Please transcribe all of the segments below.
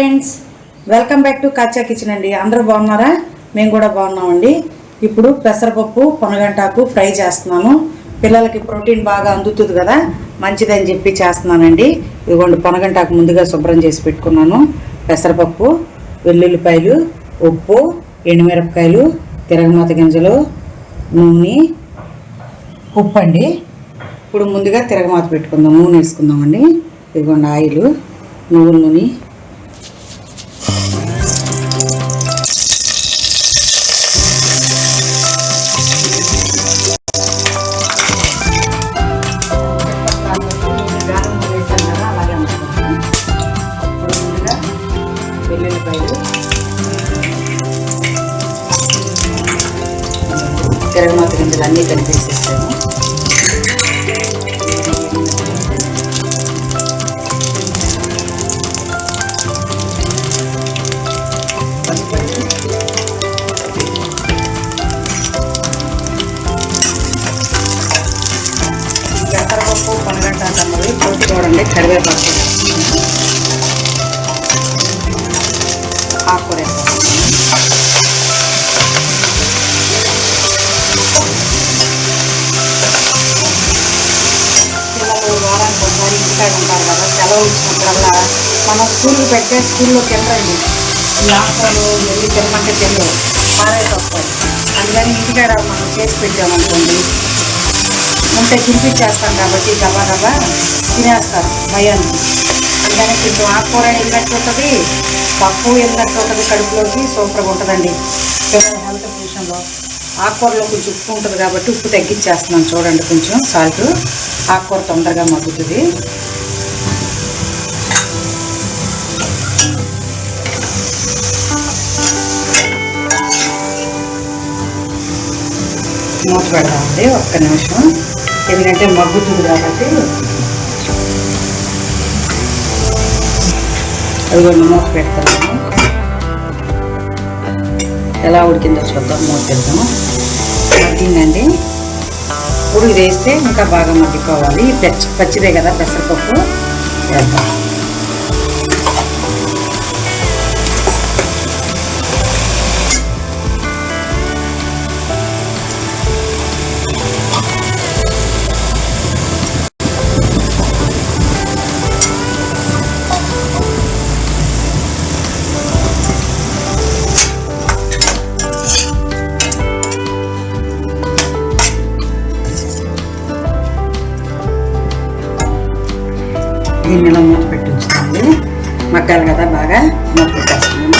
Friends, welcome back to kachcha kitchen అండి. అందరూ బాగున్నారా? మేము కూడా బాగున్నామండి. ఇప్పుడు పెసరపప్పు పొనగంటాకు ఫ్రై చేస్తున్నాను. పిల్లలకి ప్రోటీన్ బాగా అందుతుంది కదా, మంచిదని చెప్పి చేస్తున్నానండి. ఇదిగోండి, పొనగంటాకు ముందుగా శుభ్రం చేసి పెట్టుకున్నాను. పెసరపప్పు, వెల్లుల్లిపాయలు, ఉప్పు, ఎండుమిరపకాయలు, తిరగమాత గింజలు, నూనె, ఉప్పు అండి. ఇప్పుడు ముందుగా తిరగమాత పెట్టుకుందాం. నూనె వేసుకుందామండి. ఇదిగోండి ఆయిల్, నువ్వుల నూనె, వెల్లుల్లిపాయలు, తిరగమాత గింజలు అన్నీ కలిపేసేసాము. పెసరపప్పు పొనగంటాకు అన్నది పోటీ చూడండి. కరివేపాకు, ఆకుకూర వేస్తాము. పిల్లలు వారానికి ఒకసారి ఇంటికాడ ఉంటారు కదా, సెలవు ఇచ్చినప్పుడల్లా మనం స్కూల్కి పెట్టే స్కూల్లోకి వెళ్ళండి. ఈ ఆకుకూరలు వెళ్ళి తినమంటే తెలియదు, ఆరైతే వస్తాయి. అందుకని ఇంటికాడ మనం చేసి పెట్టామనుకోండి, ఉంటే తినిపించేస్తాం కాబట్టి గబా గబా తినేస్తారు భయానికి. అందుకని కొంచెం ఆకుకూర వెళ్ళినట్టు ఉంటుంది, పప్పు వెళ్ళినట్టు ఉంటుంది, కడుపులోకి సూపర్గా ఉంటుందండి. పిల్లల హెల్త్ విషయంలో ఆకుకూరలో కొంచెం ఉప్పు ఉంటుంది కాబట్టి ఉప్పు తగ్గించేస్తున్నాను చూడండి. కొంచెం సాల్ట్, ఆకుకూర తొందరగా మగ్గుతుంది. మూత పెడదామండి ఒక్క నిమిషం, ఎందుకంటే మగ్గుతుంది కాబట్టి. అదిగోండి మూత పెడతాను. ఎలా ఉడికిందో చూద్దాం. మూత పెడతాము. మగ్గిందండి. ఇప్పుడు ఇది వేస్తే ఇంకా బాగా మగ్గిపోవాలి. పచ్చిదే కదా పెసరపప్పు, వేద్దాం. దీన్ని మూత పెట్టి ఉంచుతామండి. మగ్గాలి కదా, బాగా మూత పెట్టేస్తున్నాము.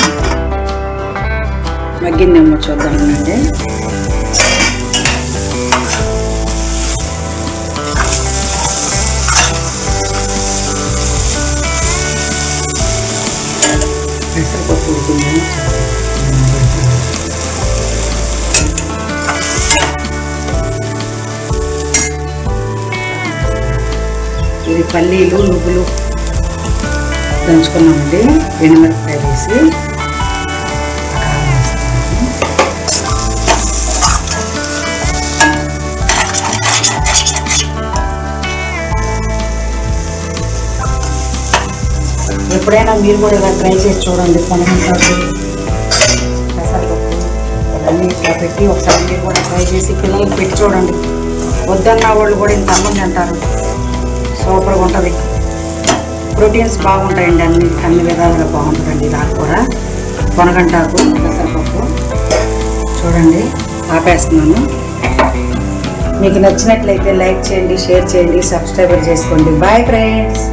మగ్గిందేమో చూద్దామండి. పెసరపప్పు ఉడికిందేమో. ఇది పల్లీలు, నువ్వులు దంచుకున్నామండి. ఎండుమిరపకాయలు వేసి ఎప్పుడైనా మీరు కూడా ఇలా ట్రై చేసి చూడండి. పొనగంటాకు, పెసరపప్పు అన్నీ ఇట్లా పెట్టి ఒకసారి మీరు కూడా ట్రై చేసి పిల్లలకి పెట్టి చూడండి. వద్దన్న వాళ్ళు కూడా ఇంత అన్నం అంటారు. సూపర్గా ఉంటుంది. ప్రోటీన్స్ బాగుంటాయండి, అన్ని విధాలుగా బాగుంటుందండి. ఇది ఆకుకూర, పొనగంటాకు, పెసరపప్పు చూడండి. ఆపేస్తున్నాను. మీకు నచ్చినట్లయితే లైక్ చేయండి, షేర్ చేయండి, సబ్స్క్రైబర్ చేసుకోండి. Bye friends.